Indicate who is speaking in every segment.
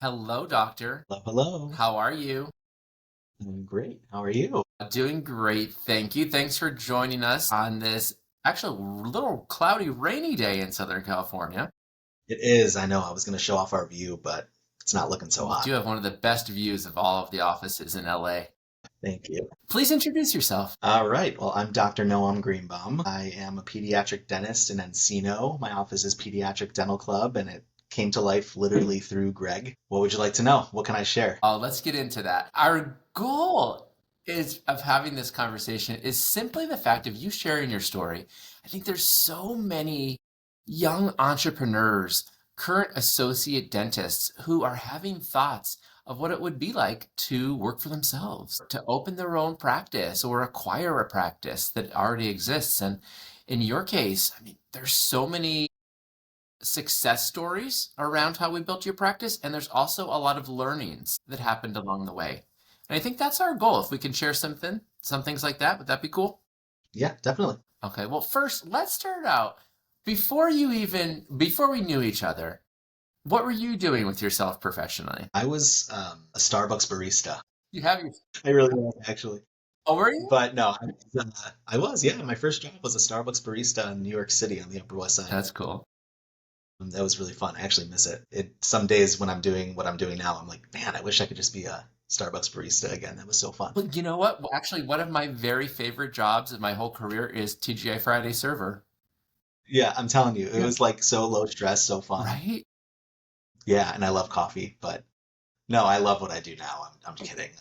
Speaker 1: Hello, doctor.
Speaker 2: Hello, hello.
Speaker 1: How are you?
Speaker 2: I'm great. How are you?
Speaker 1: Doing great, thank you. Thanks for joining us on this actually little cloudy, rainy day in Southern California.
Speaker 2: It is. I know I was going to show off our view, but it's not looking so
Speaker 1: You do
Speaker 2: hot.
Speaker 1: have one of the best views of all of the offices in LA.
Speaker 2: Thank you.
Speaker 1: Please introduce yourself.
Speaker 2: All right. Well, I'm Dr. Noam Greenbaum. I am a pediatric dentist in Encino. My office is Pediatric Dental Club, and it came to life literally through Greg. What would you like to know? What can I share?
Speaker 1: Let's get into that. Our goal is of having this conversation is simply the fact of you sharing your story. I think there's so many young entrepreneurs, current associate dentists who are having thoughts of what it would be like to work for themselves, to open their own practice or acquire a practice that already exists. And in your case, I mean, there's so many success stories around how we built your practice, and there's also a lot of learnings that happened along the way. And I think that's our goal. If we can share some things like that, would that be cool?
Speaker 2: Yeah, definitely.
Speaker 1: Okay, well, first, let's start out. Before we knew each other, what were you doing with yourself professionally?
Speaker 2: I was a Starbucks barista.
Speaker 1: You have your,
Speaker 2: I really was, actually.
Speaker 1: oh, were you?
Speaker 2: But no, I was, yeah. My first job was a Starbucks barista in New York City on the Upper West Side.
Speaker 1: That's cool.
Speaker 2: That was really fun. I actually miss it. Some days when I'm doing what I'm doing now, I'm like, man, I wish I could just be a Starbucks barista again. That was so fun.
Speaker 1: Well, you know what? Well, actually, one of my very favorite jobs in my whole career is TGI Friday server.
Speaker 2: Yeah, I'm telling you, it
Speaker 1: Yeah.
Speaker 2: was like so low stress, so fun.
Speaker 1: Right?
Speaker 2: Yeah, and I love coffee, but no, I love what I do now. I'm kidding.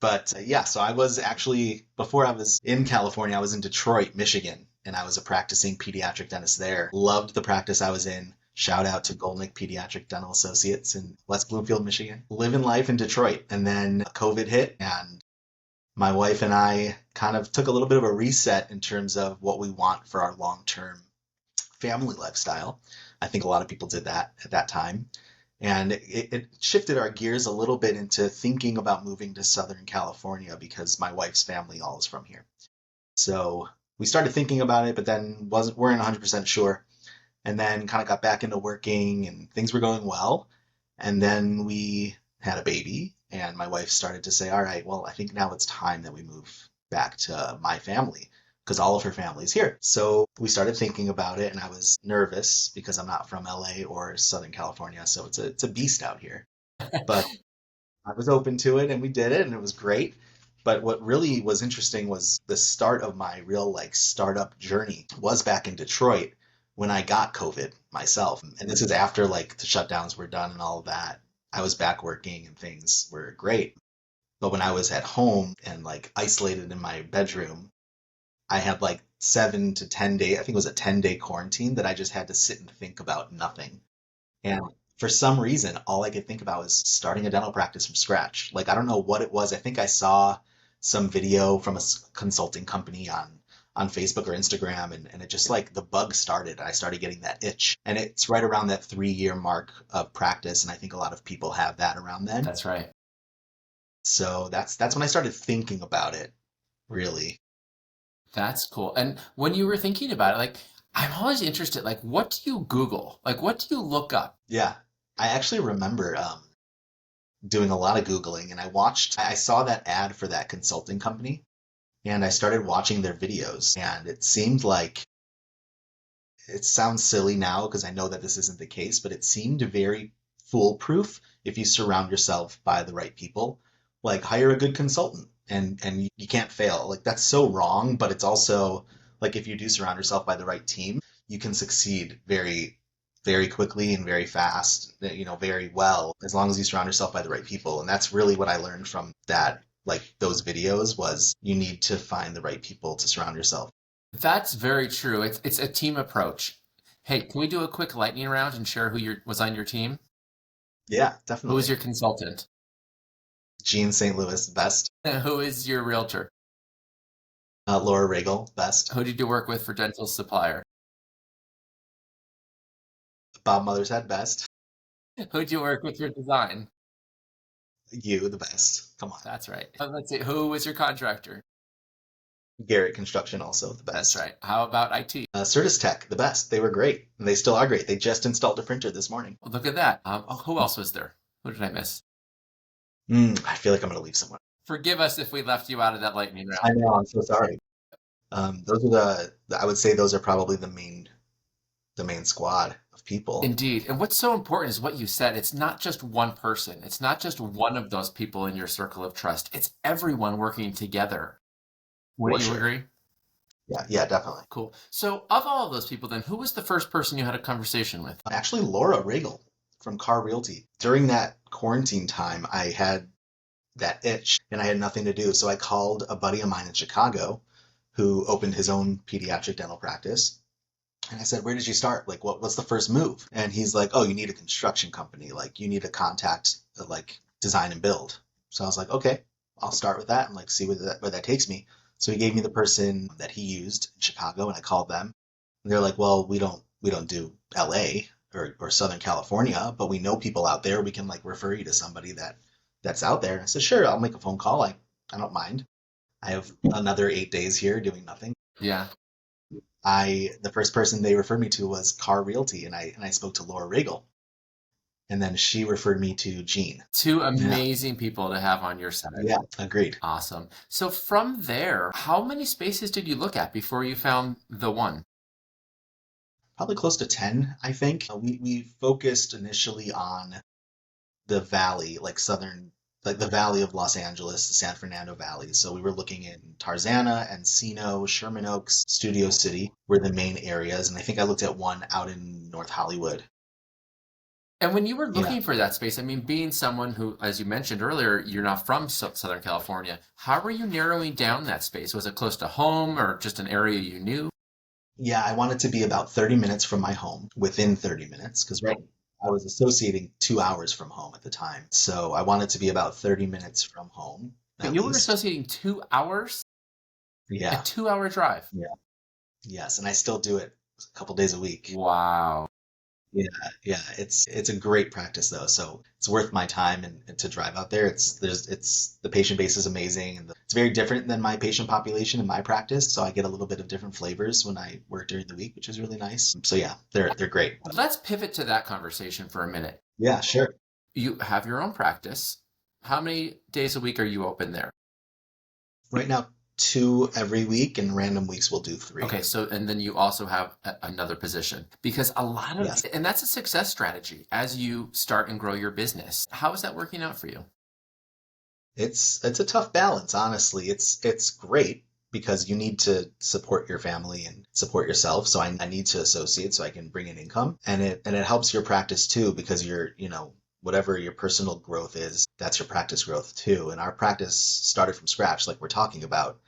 Speaker 2: But yeah, so I was actually before I was in California, I was in Detroit, Michigan, and I was a practicing pediatric dentist there. Loved the practice I was in. Shout out to Golnick Pediatric Dental Associates in West Bloomfield, Michigan. Living life in Detroit, and then COVID hit, and my wife and I kind of took a little bit of a reset in terms of what we want for our long-term family lifestyle. I think a lot of people did that at that time. And it shifted our gears a little bit into thinking about moving to Southern California because my wife's family all is from here. So we started thinking about it, but then weren't 100% sure. And then kind of got back into working and things were going well. And then we had a baby, and my wife started to say, all right, well, I think now it's time that we move back to my family because all of her family's here. So we started thinking about it, and I was nervous because I'm not from LA or Southern California, so it's a beast out here. But I was open to it, and we did it, and it was great. But what really was interesting was the start of my real like startup journey was back in Detroit when I got COVID myself. And this is after like the shutdowns were done and all of that. I was back working and things were great. But when I was at home and like isolated in my bedroom, I had like 7 to 10 day, I think it was a 10-day quarantine that I just had to sit and think about nothing. And for some reason, all I could think about was starting a dental practice from scratch. Like, I don't know what it was. I think I saw some video from a consulting company on Facebook or Instagram, and it just like the bug started. I started getting that itch. And it's right around that 3 year mark of practice. And I think a lot of people have that around then.
Speaker 1: That's right.
Speaker 2: So that's when I started thinking about it, really.
Speaker 1: That's cool. And when you were thinking about it, like, I'm always interested, like, what do you Google? Like, what do you look up?
Speaker 2: Yeah. I actually remember doing a lot of Googling, and I saw that ad for that consulting company, and I started watching their videos, and it seemed like it sounds silly now because I know that this isn't the case, but it seemed very foolproof if you surround yourself by the right people. Like hire a good consultant and you can't fail. Like that's so wrong, but it's also like if you do surround yourself by the right team, you can succeed very, very quickly and very fast, very well, as long as you surround yourself by the right people. And that's really what I learned from that, like those videos was you need to find the right people to surround yourself.
Speaker 1: That's very true. It's a team approach. Hey, can we do a quick lightning round and share was on your team?
Speaker 2: Yeah,
Speaker 1: Who was
Speaker 2: definitely.
Speaker 1: your consultant?
Speaker 2: Gene St. Louis, best.
Speaker 1: Who is your realtor?
Speaker 2: Laura Regal, best.
Speaker 1: Who did you work with for dental supplier?
Speaker 2: Bob Mothershead, best.
Speaker 1: Who did you work with for design?
Speaker 2: You, the best. Come on.
Speaker 1: That's right. Let's see. Who was your contractor?
Speaker 2: Garrett Construction, also the
Speaker 1: That's
Speaker 2: best.
Speaker 1: right. How about IT?
Speaker 2: Certus Tech, the best. They were great. And they still are great. They just installed a printer this morning.
Speaker 1: Well, look at that. Who else was there? What did I miss?
Speaker 2: I feel like I'm going to leave someone.
Speaker 1: Forgive us if we left you out of that lightning round.
Speaker 2: I know, I'm so sorry. Those are I would say those are probably the main squad of people.
Speaker 1: Indeed. And what's so important is what you said. It's not just one person. It's not just one of those people in your circle of trust. It's everyone working together.
Speaker 2: For
Speaker 1: Would you
Speaker 2: sure.
Speaker 1: agree?
Speaker 2: Yeah, yeah, definitely.
Speaker 1: Cool. So, of all of those people, then, who was the first person you had a conversation with?
Speaker 2: Actually, Laura Riggle from Car Realty. During that quarantine time, I had that itch and I had nothing to do. So I called a buddy of mine in Chicago who opened his own pediatric dental practice. And I said, where did you start? Like, what's the first move? And he's like, oh, you need a construction company. Like, you need to contact, like, design and build. So I was like, okay, I'll start with that and like see where that takes me. So he gave me the person that he used in Chicago, and I called them. And they're like, well, we don't do LA or Southern California, but we know people out there. We can like refer you to somebody that's out there. I said, sure, I'll make a phone call. I don't mind. I have another 8 days here doing nothing.
Speaker 1: Yeah.
Speaker 2: The first person they referred me to was Car Realty, and I spoke to Laura Riggle, and then she referred me to Gene.
Speaker 1: Two
Speaker 2: Yeah,
Speaker 1: amazing people to have on your side.
Speaker 2: yeah, agreed.
Speaker 1: Awesome. So, from there, how many spaces did you look at before you found the one?
Speaker 2: Probably close to 10, I think. We focused initially on the valley, like the valley of Los Angeles, the San Fernando Valley. So we were looking in Tarzana, Encino, Sherman Oaks, Studio City were the main areas, and I think I looked at one out in North Hollywood.
Speaker 1: And when you were
Speaker 2: Yeah.
Speaker 1: looking for that space, I mean, being someone who, as you mentioned earlier, you're not from Southern California, how were you narrowing down that space? Was it close to home or just an area you knew?
Speaker 2: Yeah, I wanted to be about 30 minutes from my home, within 30 minutes, because right, I was associating 2 hours from home at the time. So I wanted to be about 30 minutes from home,
Speaker 1: But
Speaker 2: at
Speaker 1: you were
Speaker 2: least.
Speaker 1: associating 2 hours? A
Speaker 2: Yeah,
Speaker 1: 2 hour drive.
Speaker 2: yeah, yes, and I still do it a couple days a week.
Speaker 1: Wow.
Speaker 2: Yeah, yeah, it's a great practice though, so it's worth my time and to drive out there. It's the patient base is amazing, and it's very different than my patient population in my practice, so I get a little bit of different flavors when I work during the week, which is really nice. So yeah, they're great.
Speaker 1: Let's pivot to that conversation for a minute.
Speaker 2: Yeah, sure.
Speaker 1: You have your own practice. How many days a week are you open there?
Speaker 2: Right now, two every week, and random weeks we'll do three.
Speaker 1: Okay, so and then you also have another position because a lot of,
Speaker 2: Yes.
Speaker 1: and that's a success strategy as you start and grow your business. How is that working out for you?
Speaker 2: It's a tough balance, honestly. It's great because you need to support your family and support yourself. So I need to associate so I can bring in income. And it helps your practice too because whatever your personal growth is, that's your practice growth too. And our practice started from scratch, like we're talking about,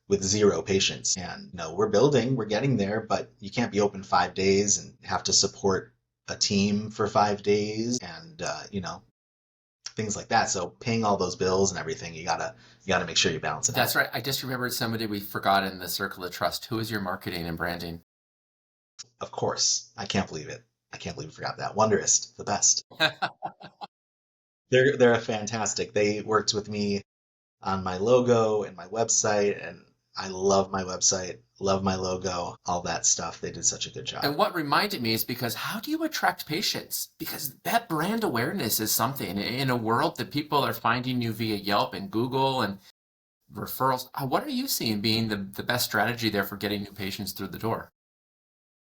Speaker 2: with zero patients. And we're building, we're getting there, but you can't be open 5 days and have to support a team for 5 days and things like that. So paying all those bills and everything, you gotta make sure you balance it
Speaker 1: That's
Speaker 2: out.
Speaker 1: right. I just remembered somebody we forgot in the circle of trust. Who is your marketing and branding?
Speaker 2: Of course, I can't believe it. I can't believe I forgot that. Wonderist, the best. They're fantastic. They worked with me on my logo and my website, and I love my website, love my logo, all that stuff. They did such a good job.
Speaker 1: And what reminded me is because how do you attract patients? Because that brand awareness is something in a world that people are finding you via Yelp and Google and referrals. What are you seeing being the best strategy there for getting new patients through the door?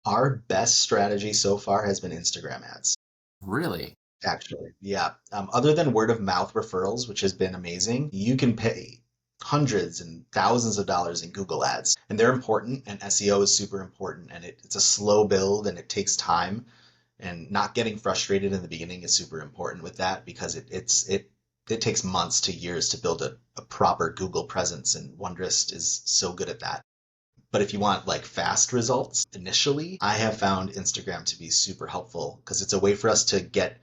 Speaker 2: Our best strategy so far has been Instagram ads.
Speaker 1: Really?
Speaker 2: Actually, yeah. Other than word of mouth referrals, which has been amazing, you can pay hundreds and thousands of dollars in Google ads, and they're important. And SEO is super important, and it's a slow build, and it takes time. And not getting frustrated in the beginning is super important with that because it takes months to years to build a proper Google presence, and Wondrist is so good at that. But if you want like fast results initially, I have found Instagram to be super helpful because it's a way for us to get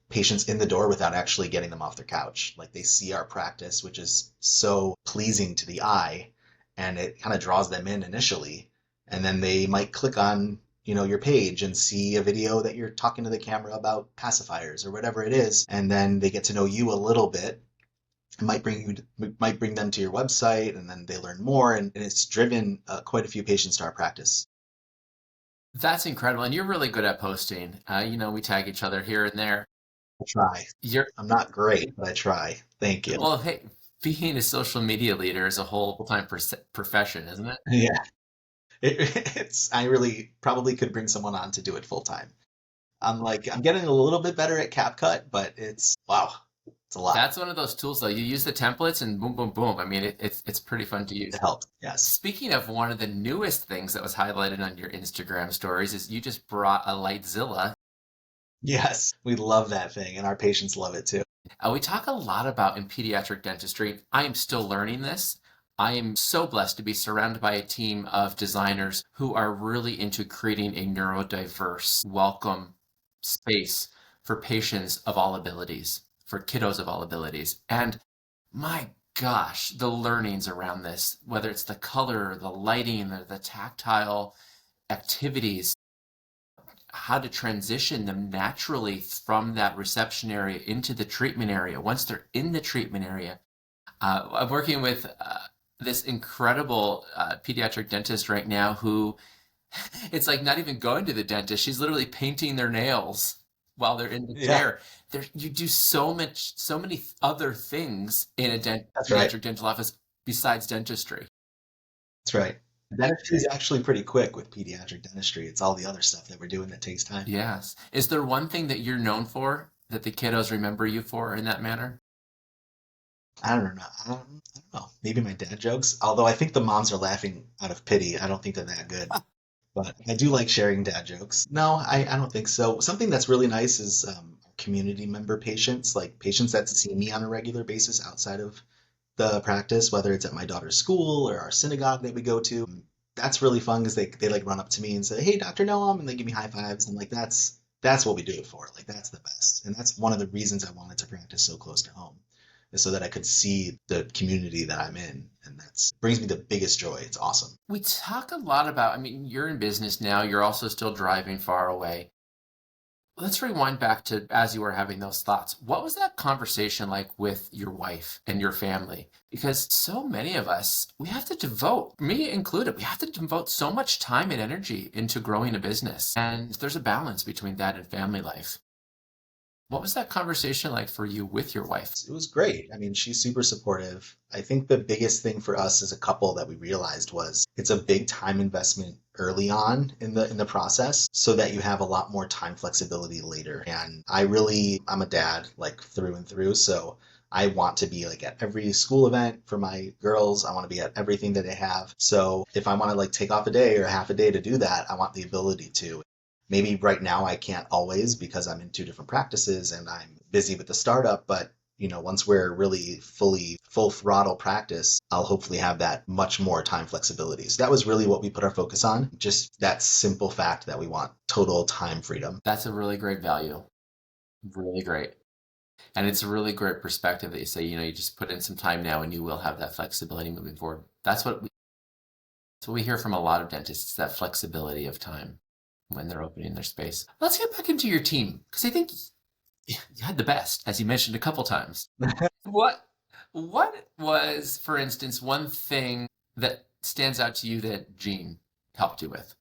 Speaker 2: patients in the door without actually getting them off their couch. Like they see our practice, which is so pleasing to the eye, and it kind of draws them in initially. And then they might click on, your page and see a video that you're talking to the camera about pacifiers or whatever it is, and then they get to know you a little bit. It might bring them to your website, and then they learn more, and it's driven quite a few patients to our practice.
Speaker 1: That's incredible. And you're really good at posting. We tag each other here and there.
Speaker 2: I try.
Speaker 1: You're
Speaker 2: I'm not great, but I try. Thank you.
Speaker 1: well, hey, being a social media leader is a whole full-time profession, isn't it?
Speaker 2: Yeah. It's I really probably could bring someone on to do it full time. I'm getting a little bit better at CapCut, but it's wow, it's a lot.
Speaker 1: That's one of those tools though. You use the templates and boom, boom, boom. I mean, it's pretty fun to
Speaker 2: It
Speaker 1: use.
Speaker 2: helps. Yes.
Speaker 1: Speaking of one of the newest things that was highlighted on your Instagram stories is you just brought a Lightzilla.
Speaker 2: Yes. We love that thing and our patients love it too.
Speaker 1: We talk a lot about in pediatric dentistry. I am still learning this. I am so blessed to be surrounded by a team of designers who are really into creating a neurodiverse, welcome space for patients of all abilities, for kiddos of all abilities. And my gosh, the learnings around this, whether it's the color, the lighting, the tactile activities, how to transition them naturally from that reception area into the treatment area. Once they're in the treatment area, I'm working with this incredible pediatric dentist right now who it's like not even going to the dentist. She's literally painting their nails while they're in the
Speaker 2: Yeah,
Speaker 1: chair. You do so many other things in a
Speaker 2: that's right.
Speaker 1: pediatric dental office besides dentistry.
Speaker 2: That's right. Dentistry is actually pretty quick with pediatric dentistry. It's all the other stuff that we're doing that takes time.
Speaker 1: Yes. Is there one thing that you're known for that the kiddos remember you for in that manner?
Speaker 2: I don't know. I don't know. Maybe my dad jokes. Although I think the moms are laughing out of pity. I don't think they're that good. But I do like sharing dad jokes. No, I don't think so. Something that's really nice is community member patients, like patients that see me on a regular basis outside of the practice, whether it's at my daughter's school or our synagogue that we go to. That's really fun because they like run up to me and say, "Hey, Dr. Noam," and they give me high fives. And like that's what we do it for. Like that's the best. And that's one of the reasons I wanted to practice so close to home, is so that I could see the community that I'm in. And that's brings me the biggest joy. It's awesome.
Speaker 1: We talk a lot about, I mean, you're in business now, you're also still driving far away. Let's rewind back to as you were having those thoughts. What was that conversation like with your wife and your family? Because so many of us, we have to devote, me included, we have to devote so much time and energy into growing a business. And there's a balance between that and family life. What was that conversation like for you with your wife?
Speaker 2: It was great. I mean, she's super supportive. I think the biggest thing for us as a couple that we realized was it's a big time investment early on in the process so that you have a lot more time flexibility later. And I'm a dad like through and through, so I want to be like at every school event for my girls. I want to be at everything that they have. So if I want to like take off a day or half a day to do that, I want the ability to. Maybe right now I can't always because I'm in two different practices and I'm busy with the startup, but once we're really full throttle practice, I'll hopefully have that much more time flexibility. So that was really what we put our focus on, just that simple fact that we want total time freedom.
Speaker 1: That's a really great value. Really great. And it's a really great perspective that you say, you just put in some time now and you will have that flexibility moving forward. That's what we hear from a lot of dentists, that flexibility of time when they're opening their space. Let's get back into your team because I think you had the best, as you mentioned a couple times. What what was, for instance, one thing that stands out to you that Jean helped you with?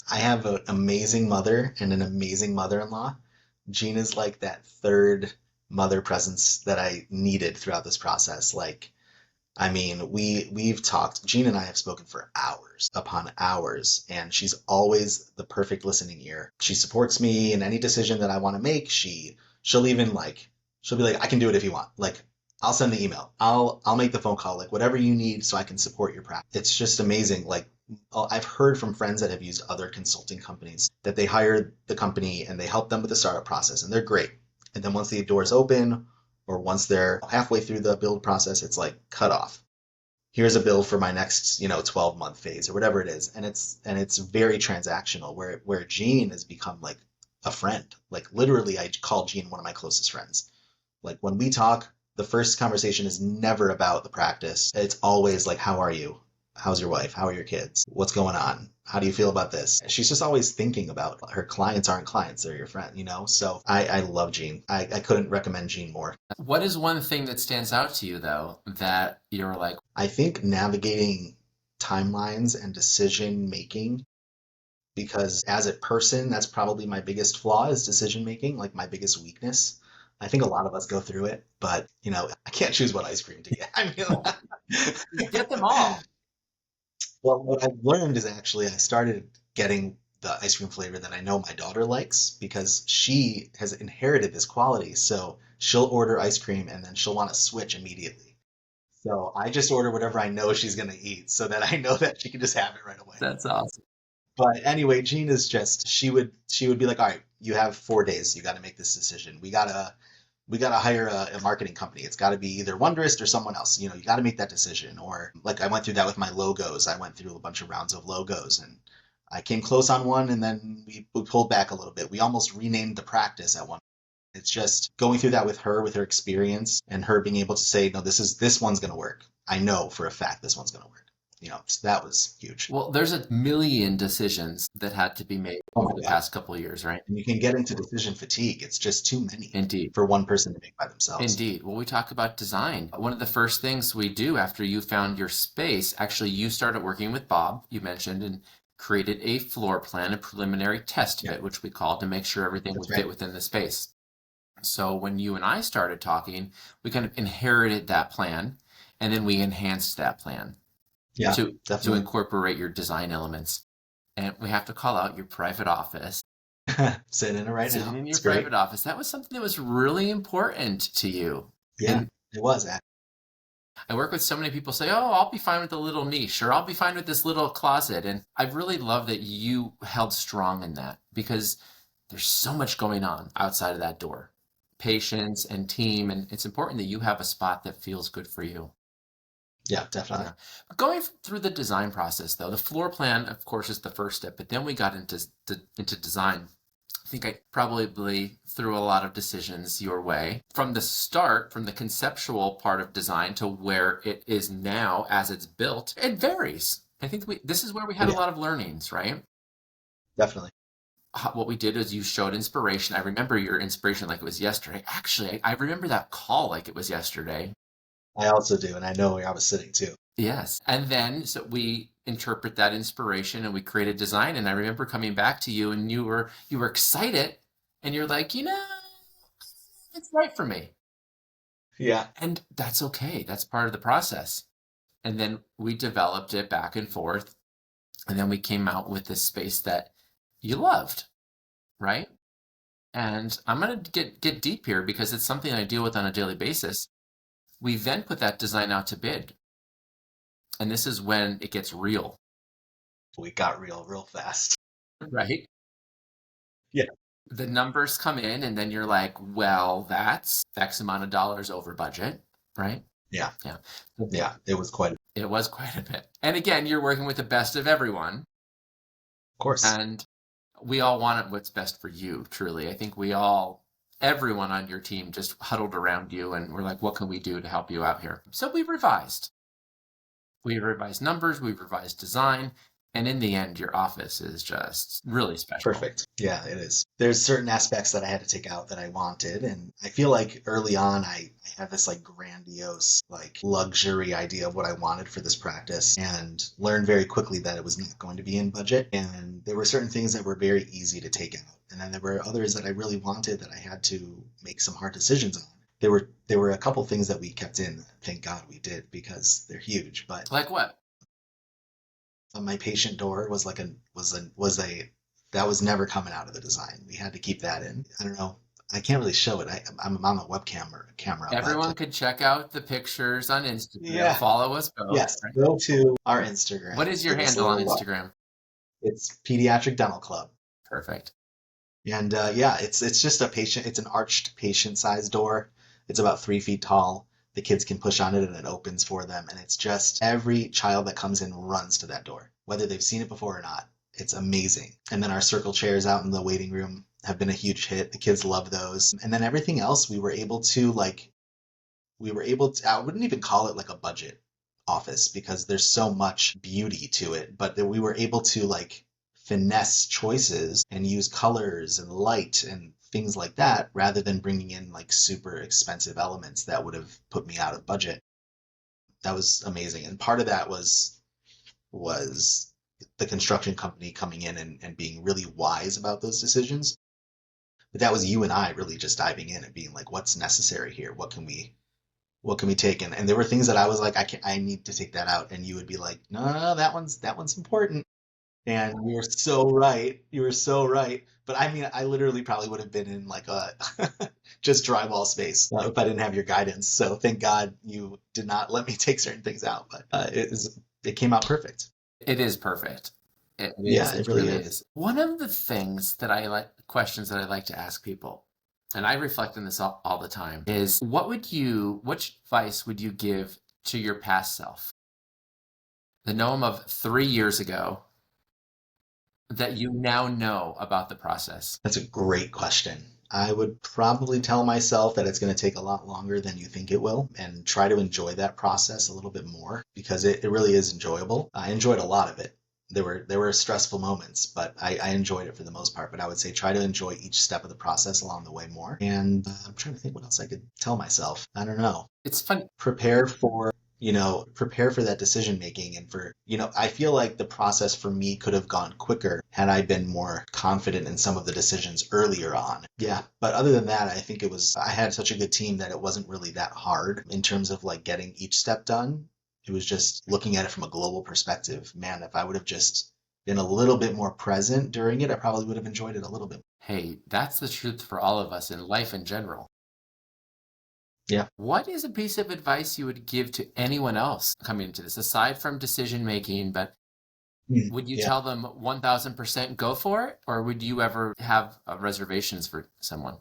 Speaker 2: I have an amazing mother and an amazing mother-in-law. Jean is like that third mother presence that I needed throughout this process. Like, I mean, we've talked, Jean and I have spoken for hours upon hours, and she's always the perfect listening ear. She supports me in any decision that I want to make. She'll even like she'll be like, I can do it if you want. Like, I'll send the email. I'll make the phone call, like whatever you need so I can support your practice. It's just amazing. Like I've heard from friends that have used other consulting companies that they hire the company and they help them with the startup process and they're great. And then once the doors open or once they're halfway through the build process, it's like cut off. Here's a build for my next 12-month phase or whatever it is, and it's very transactional where Gene has become like a friend. Like literally I call Gene one of my closest friends. Like when we talk, the first conversation is never about the practice. It's always like, how are you? How's your wife? How are your kids? What's going on? How do you feel about this? She's just always thinking about her clients aren't clients, they're your friend. So I love Jean. I couldn't recommend Jean more.
Speaker 1: What is one thing that stands out to you, though, that you're like,
Speaker 2: I think navigating timelines and decision making because as a person, that's probably my biggest flaw is decision making, like my biggest weakness. I think a lot of us go through it, but I can't choose what ice cream to get. I mean,
Speaker 1: Get them all.
Speaker 2: well, what I've learned is actually I started getting the ice cream flavor that I know my daughter likes because she has inherited this quality. So she'll order ice cream and then she'll want to switch immediately. So I just order whatever I know she's going to eat so that I know that she can just have it right away.
Speaker 1: That's awesome.
Speaker 2: But anyway, Jean is just she would be like, all right, you have 4 days. You got to make this decision. We gotta hire a marketing company. It's got to be either Wonderist or someone else. You got to make that decision. Or like I went through that with my logos. I went through a bunch of rounds of logos and I came close on one and then we pulled back a little bit. We almost renamed the practice at one. It's just going through that with her experience and her being able to say, no, this one's gonna work. I know for a fact this one's gonna work. So that was huge.
Speaker 1: Well, there's a million decisions that had to be made
Speaker 2: Oh
Speaker 1: over
Speaker 2: my
Speaker 1: the
Speaker 2: God.
Speaker 1: past couple of years, right?
Speaker 2: And you can get into decision fatigue. It's just too many
Speaker 1: Indeed.
Speaker 2: for one person to make by themselves.
Speaker 1: Indeed. Well, we talk about design. One of the first things we do after you found your space, actually, you started working with Bob, you mentioned, and created a floor plan, a preliminary test
Speaker 2: Yeah,
Speaker 1: fit, which we called to make sure everything
Speaker 2: that's
Speaker 1: would fit
Speaker 2: right.
Speaker 1: within the space. So when you and I started talking, we kind of inherited that plan and then we enhanced that plan
Speaker 2: Yeah,
Speaker 1: to
Speaker 2: definitely.
Speaker 1: incorporate your design elements. And we have to call out your private office.
Speaker 2: Sitting in it right
Speaker 1: Sitting
Speaker 2: now.
Speaker 1: in your
Speaker 2: It's great.
Speaker 1: private office, that was something that was really important to you.
Speaker 2: Yeah,
Speaker 1: And
Speaker 2: it was.
Speaker 1: I work with so many people say, oh, I'll be fine with a little niche or I'll be fine with this little closet. And I really love that you held strong in that because there's so much going on outside of that door. Patience and team. And it's important that you have a spot that feels good for you.
Speaker 2: Yeah, definitely.
Speaker 1: Yeah. But going through the design process, though, the floor plan, of course, is the first step. But then we got into design. I think I probably threw a lot of decisions your way. From the start, from the conceptual part of design to where it is now as it's built, it varies. I think this is where we had a
Speaker 2: Yeah,
Speaker 1: lot of learnings, right?
Speaker 2: definitely.
Speaker 1: What we did is you showed inspiration. I remember your inspiration like it was yesterday. Actually, I remember that call like it was yesterday.
Speaker 2: I also do, and I know where I was sitting too.
Speaker 1: Yes. And then so we interpret that inspiration and we create a design. And I remember coming back to you and you were excited and you're like, it's right for me.
Speaker 2: Yeah,
Speaker 1: And that's okay. That's part of the process. And then we developed it back and forth. And then we came out with this space that you loved, right? And I'm going to get deep here because it's something I deal with on a daily basis. We then put that design out to bid. And this is when it gets real,
Speaker 2: we got real fast.
Speaker 1: right?
Speaker 2: Yeah,
Speaker 1: The numbers come in and then you're like, well, that's X amount of dollars over budget, right?
Speaker 2: yeah,
Speaker 1: Yeah.
Speaker 2: yeah. It was quite, of
Speaker 1: It was quite a bit. And again, you're working with the best of everyone.
Speaker 2: course.
Speaker 1: And we all wanted what's best for you, truly. I think everyone on your team just huddled around you and we're like, what can we do to help you out here? So we revised. We revised numbers, we revised design, and in the end, your office is just really special.
Speaker 2: Perfect. Yeah, it is. There's certain aspects that I had to take out that I wanted, and I feel like early on I had this like grandiose, like luxury idea of what I wanted for this practice, and learned very quickly that it was not going to be in budget. And there were certain things that were very easy to take out, and then there were others that I really wanted that I had to make some hard decisions on. There were a couple things that we kept in. Thank God we did because they're huge. But
Speaker 1: Like what?
Speaker 2: my patient door was like a that was never coming out of the design. We had to keep that in. I don't know. I can't really show it. I'm on a webcam or camera, but
Speaker 1: Everyone could check out the pictures on Instagram.
Speaker 2: yeah,
Speaker 1: Follow us both.
Speaker 2: yes.
Speaker 1: Right?
Speaker 2: Go to our Instagram.
Speaker 1: What is your
Speaker 2: Give us a
Speaker 1: handle on
Speaker 2: little love.
Speaker 1: Instagram?
Speaker 2: It's Pediatric Dental Club,
Speaker 1: Perfect.
Speaker 2: and yeah, it's just a patient. It's an arched patient-sized door. It's about 3 feet tall. The kids can push on it and it opens for them, and it's just every child that comes in runs to that door, whether they've seen it before or not. It's amazing. And then our circle chairs out in the waiting room have been a huge hit. The kids love those. And then everything else I wouldn't even call it like a budget office because there's so much beauty to it, but that we were able to like finesse choices and use colors and light and things like that rather than bringing in like super expensive elements that would have put me out of budget. That was amazing. And part of that was the construction company coming in and being really wise about those decisions. But that was you and I really just diving in and being like, what's necessary here? What can we take? And there were things that I was like, I need to take that out. And you would be like, no, that one's important. And you were so right. You were so right. But I mean, I literally probably would have been in like a just drywall space if I didn't have your guidance. So thank God you did not let me take certain things out. But it came out perfect.
Speaker 1: It is perfect. It is.
Speaker 2: Yeah, it
Speaker 1: It
Speaker 2: really
Speaker 1: truly
Speaker 2: is.
Speaker 1: is. One of the things that I like, questions that I like to ask people, and I reflect on this all the time, is which advice would you give to your past self? The Noam of 3 years ago that you now know about the process.
Speaker 2: That's a great question. I would probably tell myself that it's going to take a lot longer than you think it will and try to enjoy that process a little bit more because it really is enjoyable. I enjoyed a lot of it. There were stressful moments, but I enjoyed it for the most part. But I would say try to enjoy each step of the process along the way more. And I'm trying to think what else I could tell myself. I don't know.
Speaker 1: It's fun.
Speaker 2: Prepare for prepare for that decision making and for I feel like the process for me could have gone quicker had I been more confident in some of the decisions earlier on. Yeah, but other than that, I had such a good team that it wasn't really that hard in terms of like getting each step done. It was just looking at it from a global perspective. Man, if I would have just been a little bit more present during it, I probably would have enjoyed it a little bit.
Speaker 1: Hey, that's the truth for all of us in life in general.
Speaker 2: Yeah.
Speaker 1: What is a piece of advice you would give to anyone else coming into this, aside from decision making? But would you
Speaker 2: Yeah.
Speaker 1: tell them 1000% go for it? Or would you ever have reservations for someone?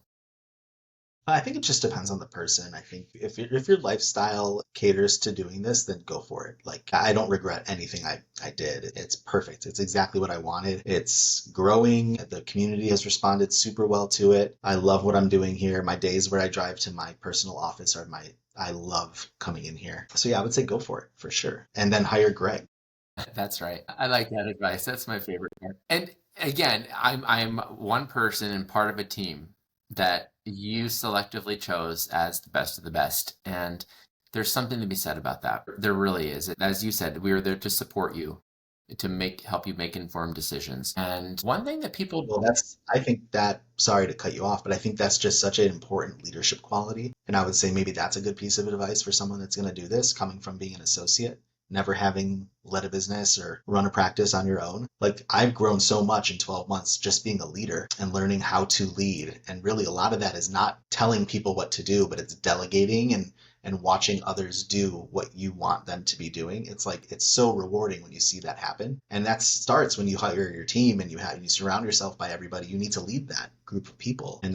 Speaker 2: I think it just depends on the person. I think if your lifestyle caters to doing this, then go for it. Like I don't regret anything I did. It's perfect. It's exactly what I wanted. It's growing. The community has responded super well to it. I love what I'm doing here. My days where I drive to my personal office I love coming in here. So yeah, I would say go for it for sure. And then hire Greg.
Speaker 1: That's right. I like that advice. That's my favorite part. And again, I'm one person and part of a team that you selectively chose as the best of the best. And there's something to be said about that. There really is. As you said, we are there to support you, to help you make informed decisions. And one thing that people,
Speaker 2: Well, I think that, sorry to cut you off, but I think that's just such an important leadership quality. And I would say maybe that's a good piece of advice for someone that's going to do this, coming from being an associate, never having led a business or run a practice on your own. Like I've grown so much in 12 months just being a leader and learning how to lead. And really a lot of that is not telling people what to do, but it's delegating and watching others do what you want them to be doing. It's like it's so rewarding when you see that happen. And that starts when you hire your team and you surround yourself by everybody. You need to lead that group of people. And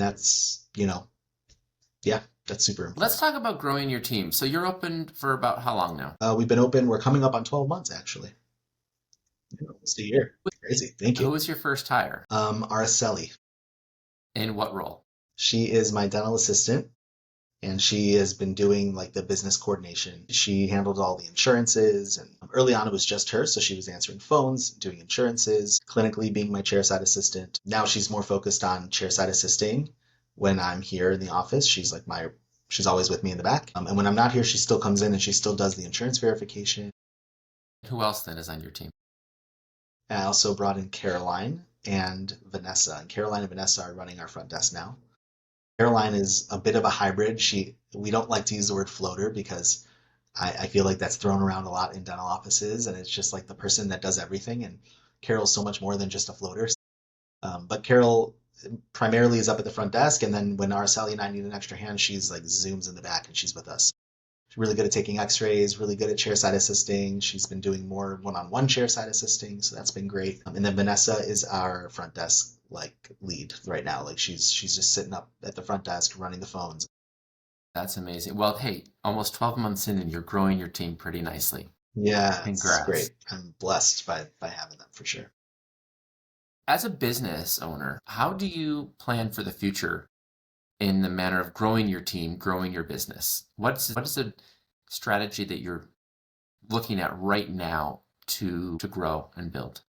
Speaker 2: yeah, that's super important.
Speaker 1: let's talk about growing your team. So you're open for about how long now?
Speaker 2: We've been open. We're coming up on 12 months actually. Almost a year. Crazy. Thank
Speaker 1: Who
Speaker 2: you.
Speaker 1: was your first hire?
Speaker 2: Araceli.
Speaker 1: In what role?
Speaker 2: She is my dental assistant and she has been doing like the business coordination. She handled all the insurances and early on it was just her. So she was answering phones, doing insurances, clinically being my chairside assistant. Now she's more focused on chairside assisting. When I'm here in the office, she's always with me in the back. And when I'm not here, she still comes in and she still does the insurance verification.
Speaker 1: Who else then is on your team?
Speaker 2: I also brought in Caroline and Vanessa. And Caroline and Vanessa are running our front desk now. Caroline is a bit of a hybrid. We don't like to use the word floater because I feel like that's thrown around a lot in dental offices, and it's just like the person that does everything. And Carol's so much more than just a floater. But Carol primarily is up at the front desk, and then when Araceli and I need an extra hand, she's like zooms in the back and she's with us. She's really good at taking x-rays, really good at chairside assisting. She's been doing more one-on-one chairside assisting, so that's been great. And then Vanessa is our front desk like lead right now. Like she's just sitting up at the front desk running the phones.
Speaker 1: That's amazing. Well, hey, almost 12 months in and you're growing your team pretty nicely.
Speaker 2: Yeah, it's
Speaker 1: Congrats.
Speaker 2: great. I'm blessed by having them for sure.
Speaker 1: As a business owner, how do you plan for the future in the manner of growing your team, growing your business? What is a strategy that you're looking at right now to grow and build?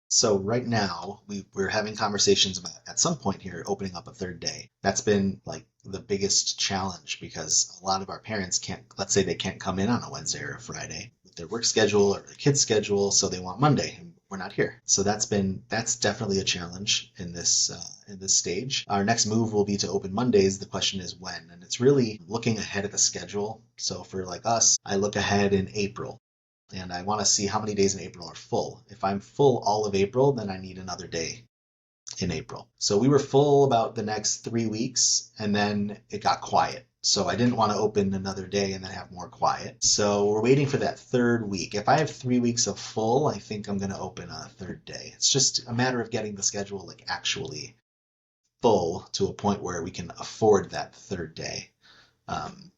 Speaker 2: So right now we're having conversations about at some point here opening up a third day. That's been like the biggest challenge because a lot of our parents can't, let's say they can't come in on a Wednesday or a Friday. their work schedule or their kids' schedule, so they want Monday, and we're not here. So that's definitely a challenge in this stage. Our next move will be to open Mondays. The question is when, and it's really looking ahead at the schedule. So for like us, I look ahead in April. And I want to see how many days in April are full. If I'm full all of April, then I need another day in April. So we were full about the next 3 weeks, and then it got quiet. So I didn't want to open another day and then have more quiet. So we're waiting for that third week. If I have 3 weeks of full, I think I'm going to open a third day. It's just a matter of getting the schedule like actually full to a point where we can afford that third day. And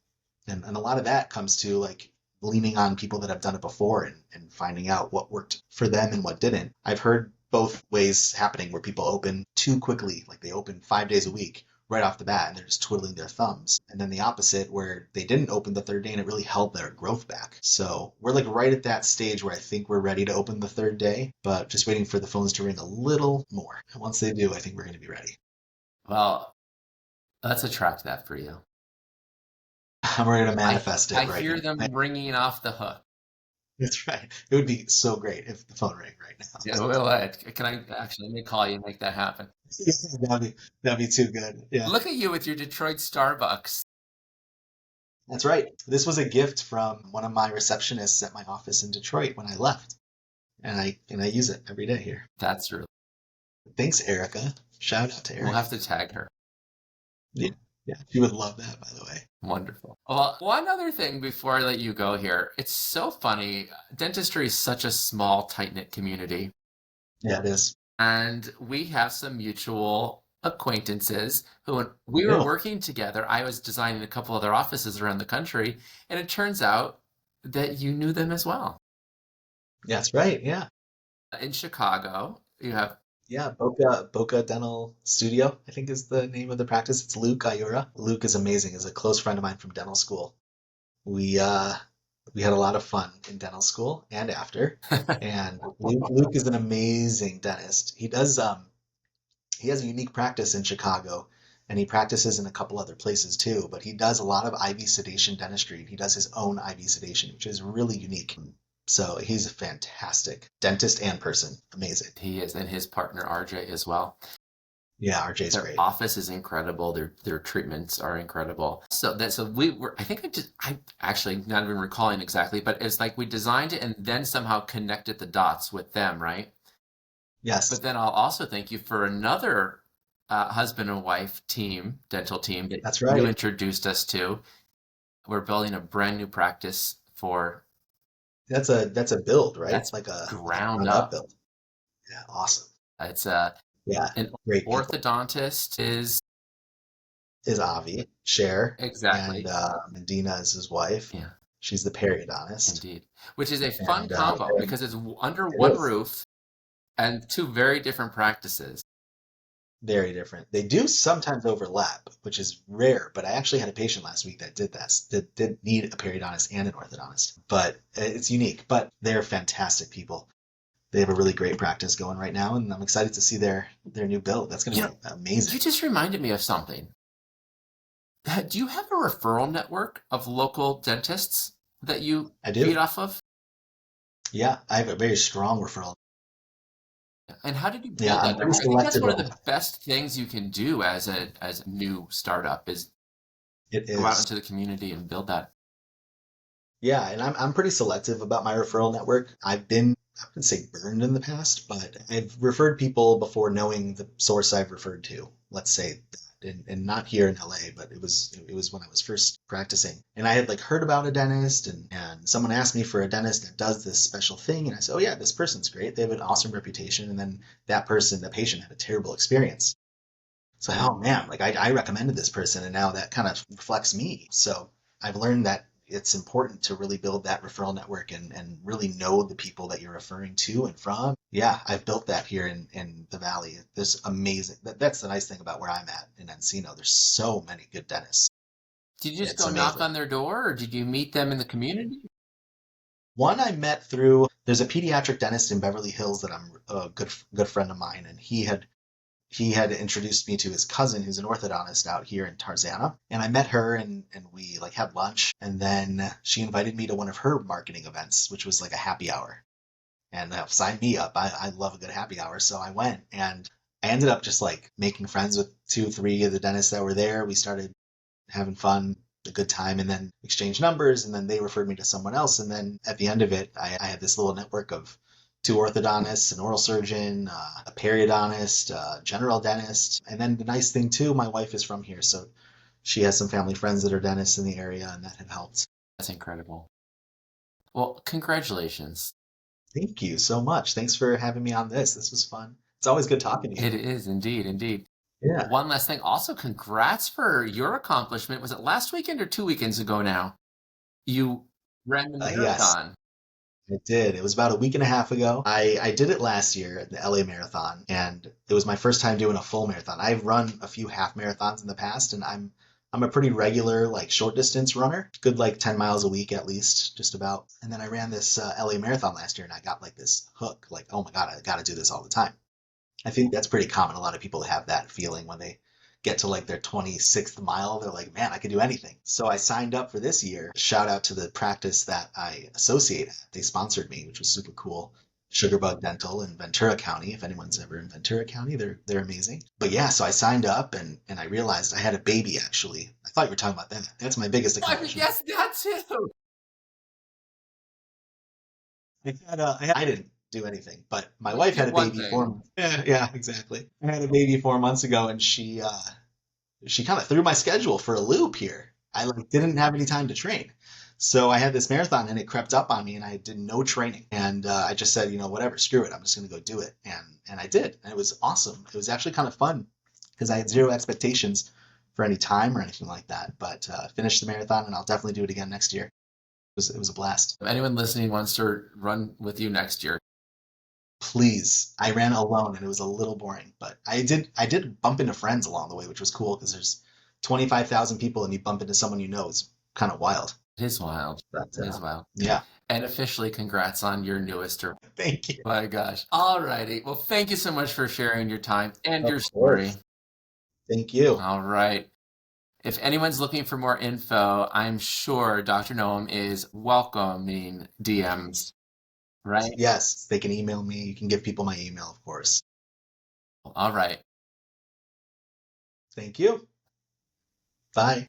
Speaker 2: a lot of that comes to like leaning on people that have done it before and finding out what worked for them and what didn't. I've heard both ways happening where people open too quickly, like they open 5 days a week right off the bat and they're just twiddling their thumbs. And then the opposite where they didn't open the third day and it really held their growth back. So we're like right at that stage where I think we're ready to open the third day, but just waiting for the phones to ring a little more. And once they do, I think we're going to be ready.
Speaker 1: Well, let's attract that for you.
Speaker 2: I'm ready to manifest it
Speaker 1: I
Speaker 2: right
Speaker 1: hear
Speaker 2: now.
Speaker 1: them ringing off the hook.
Speaker 2: That's right. It would be so great if the phone rang right now.
Speaker 1: Yeah, well, can I actually let me call you and make that happen?
Speaker 2: That'd be too good. Yeah.
Speaker 1: Look at you with your Detroit Starbucks.
Speaker 2: That's right. This was a gift from one of my receptionists at my office in Detroit when I left. And I use it every day here.
Speaker 1: That's really.
Speaker 2: Thanks, Erica. Shout out to Erica.
Speaker 1: We'll have to tag her.
Speaker 2: Yeah. Yeah. She would love that, by the way.
Speaker 1: Wonderful. Well, one other thing before I let you go here. It's so funny. Dentistry is such a small, tight-knit community.
Speaker 2: Yeah, it is.
Speaker 1: And we have some mutual acquaintances who, when we were working together, I was designing a couple other offices around the country, and it turns out that you knew them as well.
Speaker 2: That's right. Yeah.
Speaker 1: In Chicago, you have.
Speaker 2: Yeah, Boca Dental Studio, I think is the name of the practice. It's Luke Ayura. Luke is amazing. He's a close friend of mine from dental school. We had a lot of fun in dental school and after. And Luke is an amazing dentist. He has a unique practice in Chicago, and he practices in a couple other places too, but he does a lot of IV sedation dentistry. He does his own IV sedation, which is really unique. So he's a fantastic dentist and person. Amazing.
Speaker 1: He is, and his partner RJ as well.
Speaker 2: Yeah, RJ's
Speaker 1: Their
Speaker 2: great.
Speaker 1: office is incredible. Their treatments are incredible. So we were. I think I actually not even recalling exactly, but it's like we designed it and then somehow connected the dots with them, right?
Speaker 2: Yes.
Speaker 1: But then I'll also thank you for another husband and wife team, dental team that
Speaker 2: That's right.
Speaker 1: you introduced us to. We're building a brand new practice for.
Speaker 2: That's a build, right?
Speaker 1: That's
Speaker 2: like a
Speaker 1: ground up
Speaker 2: build. Yeah, awesome.
Speaker 1: It's
Speaker 2: Yeah,
Speaker 1: an
Speaker 2: great people.
Speaker 1: orthodontist is
Speaker 2: Avi, Cher,
Speaker 1: exactly,
Speaker 2: and Dina is his wife.
Speaker 1: yeah,
Speaker 2: She's the periodontist.
Speaker 1: indeed, which is a fun
Speaker 2: And
Speaker 1: combo because it's under
Speaker 2: it
Speaker 1: one
Speaker 2: is
Speaker 1: roof and two very different practices.
Speaker 2: very different. They do sometimes overlap, which is rare, but I actually had a patient last week that did need a periodontist and an orthodontist. But it's unique, but they're fantastic people. They have a really great practice going right now, and I'm excited to see their new build. That's going to be amazing.
Speaker 1: You just reminded me of something. Do you have a referral network of local dentists that you feed off of?
Speaker 2: Yeah, I have a very strong referral.
Speaker 1: And how did you build that network? I think that's one of the best things you can do as a new startup is go out into the community and build that.
Speaker 2: Yeah, and I'm pretty selective about my referral network. I wouldn't say burned in the past, but I've referred people before knowing the source I've referred to. Let's say that. And not here in LA, but it was when I was first practicing. And I had like heard about a dentist and someone asked me for a dentist that does this special thing. And I said, oh yeah, this person's great. They have an awesome reputation. And then the patient had a terrible experience. So, oh man, like I recommended this person and now that kind of reflects me. So I've learned that it's important to really build that referral network and really know the people that you're referring to and from. Yeah, I've built that here in the Valley. There's amazing. That's the nice thing about where I'm at in Encino. There's so many good dentists.
Speaker 1: Did you just go knock on their door or did you meet them in the community?
Speaker 2: One I met through, there's a pediatric dentist in Beverly Hills that I'm a good friend of mine, and he had he had introduced me to his cousin who's an orthodontist out here in Tarzana. And I met her and we like had lunch. And then she invited me to one of her marketing events, which was like a happy hour. And signed me up. I love a good happy hour. So I went and I ended up just like making friends with 2, 3 of the dentists that were there. We started having fun, a good time, and then exchanged numbers. And then they referred me to someone else. And then at the end of it, I had this little network of 2 orthodontists, an oral surgeon, a periodontist, a general dentist. And then the nice thing too, my wife is from here. So she has some family friends that are dentists in the area, and that have helped.
Speaker 1: That's incredible. Well, congratulations.
Speaker 2: Thank you so much. Thanks for having me on this. This was fun. It's always good talking to you.
Speaker 1: It is indeed, indeed.
Speaker 2: Yeah.
Speaker 1: One last thing. Also, congrats for your accomplishment. Was it last weekend or 2 weekends ago now? You ran the
Speaker 2: Yes,
Speaker 1: marathon.
Speaker 2: I did. It was about a week and a half ago. I did it last year at the LA Marathon, and it was my first time doing a full marathon. I've run a few half marathons in the past, and I'm a pretty regular like short distance runner, good like 10 miles a week at least, just about. And then I ran this LA Marathon last year, and I got like this hook, like, oh my God, I got to do this all the time. I think that's pretty common. A lot of people have that feeling when they get to like their 26th mile. They're like, man, I could do anything. So I signed up for this year. Shout out to the practice that I associate at. They sponsored me, which was super cool. Sugarbug Dental in Ventura County. If anyone's ever in Ventura County, they're amazing. But yeah, so I signed up and I realized I had a baby actually. I thought you were talking about that. That's my biggest accomplishment.
Speaker 1: Yes, that too.
Speaker 2: I didn't do anything, but my
Speaker 1: You
Speaker 2: wife
Speaker 1: did
Speaker 2: had a
Speaker 1: one
Speaker 2: baby
Speaker 1: thing.
Speaker 2: 4 months. Yeah, exactly. I had a baby 4 months ago, and she kind of threw my schedule for a loop here. I like didn't have any time to train. So I had this marathon and it crept up on me and I did no training. And I just said, whatever, screw it. I'm just going to go do it. And I did. And it was awesome. It was actually kind of fun because I had zero expectations for any time or anything like that. But finished the marathon and I'll definitely do it again next year. It was a blast.
Speaker 1: If anyone listening wants to run with you next year,
Speaker 2: Please. I ran alone and it was a little boring, but I did bump into friends along the way, which was cool because there's 25,000 people and you bump into someone you know is kind of wild.
Speaker 1: it is wild.
Speaker 2: But
Speaker 1: It is wild.
Speaker 2: yeah,
Speaker 1: And officially, congrats on your newest.
Speaker 2: thank you.
Speaker 1: My gosh. All righty. Well, thank you so much for sharing your time and
Speaker 2: Of
Speaker 1: your story.
Speaker 2: course. Thank you.
Speaker 1: All right. If anyone's looking for more info, I'm sure Dr. Noam is welcoming DMs, right?
Speaker 2: Yes, they can email me. You can give people my email, of course.
Speaker 1: All right.
Speaker 2: Thank you. Bye.